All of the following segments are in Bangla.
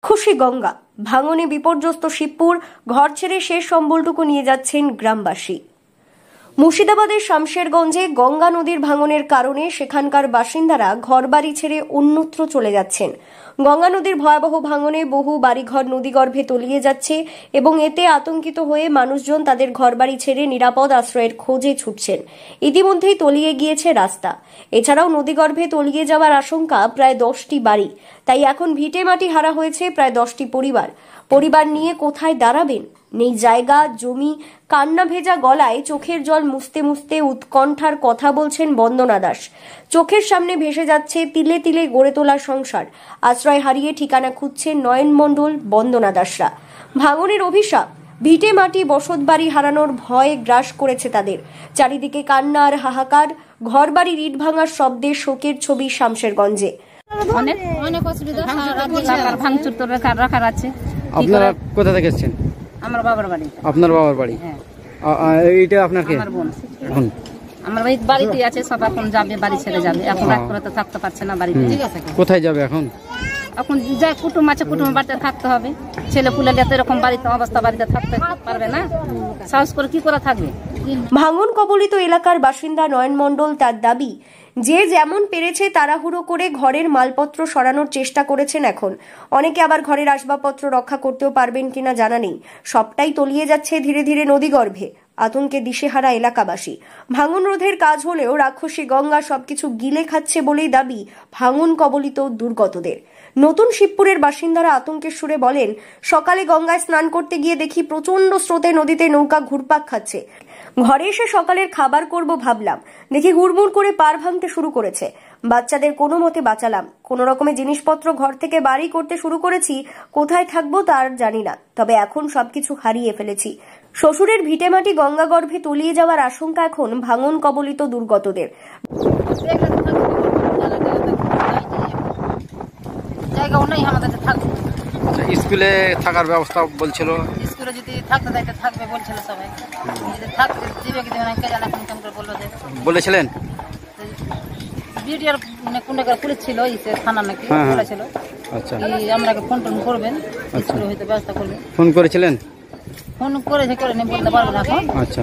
রাক্ষসী গঙ্গা ভাঙনে বিপর্যস্ত শিবপুর, ঘর ছেড়ে শেষ সম্বলটুকু নিয়ে যাচ্ছেন গ্রামবাসী। মুর্শিদাবাদের শামশেরগঞ্জে গঙ্গা নদীর ভাঙনের কারণে সেখানকার বাসিন্দারা ঘরবাড়ি ছেড়ে অন্যত্র চলে যাচ্ছেন। গঙ্গা নদীর ভয়াবহ ভাঙনে বহু বাড়িঘর নদীগর্ভে তলিয়ে যাচ্ছে এবং এতে আতঙ্কিত হয়ে মানুষজন তাদের ঘরবাড়ি ছেড়ে নিরাপদ আশ্রয়ের খোঁজে ছুটছেন। ইতিমধ্যেই তলিয়ে গিয়েছে রাস্তা। এছাড়াও নদীগর্ভে তলিয়ে যাওয়ার আশঙ্কা প্রায় 10টি বাড়ি। তাই এখন ভিটে মাটি হারা হয়েছে প্রায় 10টি পরিবার নিয়ে কোথায় দাঁড়াবেন? নেই জায়গা, জমি। কান্না ভেজা গলায় চোখের জল মুছতে মুছতে উৎকণ্ঠার কথা বলছেন বন্দনা দাস। চোখের সামনে ভেসে যাচ্ছে তিলে তিলে গড়ে তোলা সংসার। আশ্রয় হারিয়ে ঠিকানা খুঁজছেন নয়ন মণ্ডল, বন্দনা দাসরা। ভাঙনের অভিশাপ, ভিটে মাটি, বসতবাড়ি হারানোর ভয় গ্রাস করেছে তাদের। চারিদিকে কান্না আর হাহাকার, ঘরবাড়ির ইট ভাঙার শব্দে শোকের ছবি শামশেরগঞ্জে। অনেক অসুবিধা, ভাঙচুর তো রাখার আছে। আপনারা কোথা থেকে এসেছেন? আমার বাবার বাড়ি। আপনার বাবার বাড়ি? এইটা আপনার কে? আমার বোন। আমার বাড়িতে আছে, সব এখন যাবে, বাড়ি ছেড়ে যাবে। এখন রাত করে তো থাকতে পারছে না বাড়িতে। কোথায় যাবে এখন? এখন যা কুটুম আছে, কুটুমের বাড়িতে থাকতে হবে। ছেলে পুলে তো এরকম বাড়িতে অবস্থা, বাড়িতে থাকতে পারবে না, সাহস করে কি করে থাকবে? ভাঙন কবলিত এলাকার বাসিন্দা নয়ন মণ্ডল তার দাবি, যে যেমন পেরেছে তাড়াহুড়ো করে ঘরের মালপত্র সরানোর চেষ্টা করেছেন। এখন অনেকে আবার ঘরের আসবাবপত্র রক্ষা করতেও পারবেন কিনা জানা নেই। সবটাই তলিয়ে যাচ্ছে ধীরে ধীরে নদীগর্ভে। আতঙ্কে দিশেহারা এলাকাবাসী। ভাঙন রোধের কাজ হলেও রাক্ষসী গঙ্গা সবকিছু গিলে খাচ্ছে বলেই দাবি ভাঙন কবলিত দুর্গতদের। নতুন শিবপুরের বাসিন্দারা আতঙ্কের সুরে বলেন, সকালে গঙ্গায় স্নান করতে গিয়ে দেখি প্রচন্ড স্রোতে নদীতে নৌকা ঘুরপাক খাচ্ছে। ঘরে এসে সকালের খাবার করব ভাবলাম, দেখি হুড়মুড় করে পার ভাঙতে শুরু করেছে। বাচ্চাদের কোনো মতে বাঁচালাম। কোনো রকমের জিনিসপত্র ঘর থেকে বাড়ি করতে শুরু করেছি। কোথায় থাকবো তার জানি না, তবে এখন সবকিছু হারিয়ে ফেলেছি। শ্বশুরের ভিটেমাটি গঙ্গা গর্ভে তলিয়ে যাওয়ার আশঙ্কা এখন ভাঙন কবলিত দুর্গতদের। স্কুলে থাকার ব্যবস্থা বলছিল, স্কুলে যদি থাকতে দেয় থাকবে বলছিল সবাই। যদি থাকতে দিবে কি কে জানে, কোন করে বললো যে বলেছিলেন বিডিআর মানে কোন জায়গায় পুলিশ ছিল, ইসে থানা নাকি বলেছিল। আচ্ছা, আমরাকে ফোন টোন করবেন, স্কুলে হয়তো ব্যবস্থা করবেন। ফোন করেছিলেন? ফোন করেছে, করে নি বলতে পারবো না এখন। আচ্ছা,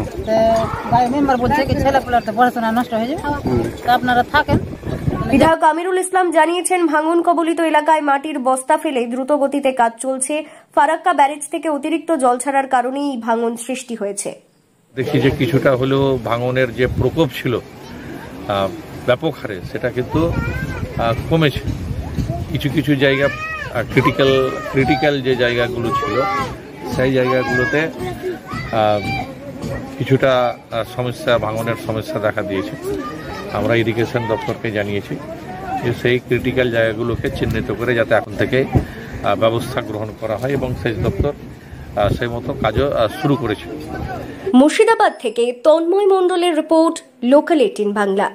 ভাই মেম্বার বলছে কি ছেলে পুলের তো পড়াশোনা নষ্ট হয়ে যাবে, তো আপনারা থাকেন। বিধায়ক আমিরুল ইসলাম জানিয়েছেন, ভাঙন কবলিত এলাকায় মাটির বস্তা ফেলে দ্রুত গতিতে কাজ চলছে। ফারাক্কা ব্যারেজ থেকে অতিরিক্ত জল ছাড়ার কারণেই ভাঙন সৃষ্টি হয়েছে। দেখি যে কিছুটা হলেও ভাঙনের যে প্রকোপ ছিল ব্যাপক হারে, সেটা কিন্তু কমেছে। কিছু কিছু জায়গা ক্রিটিক্যাল যে জায়গাগুলো ছিল, সেই জায়গাগুলোতে কিছুটা সমস্যা, ভাঙনের সমস্যা দেখা দিয়েছে। আমরা ইরিগেশন দপ্তরকে জানিয়েছি যে সেই ক্রিটিক্যাল জায়গাগুলোকে চিহ্নিত করে যাতে এখন থেকে ব্যবস্থা গ্রহণ করা হয়, এবং সেচ দপ্তর সেই মতো কাজও শুরু করেছে। মুর্শিদাবাদ থেকে তন্ময় মণ্ডলের রিপোর্ট, লোকাল 18 বাংলা।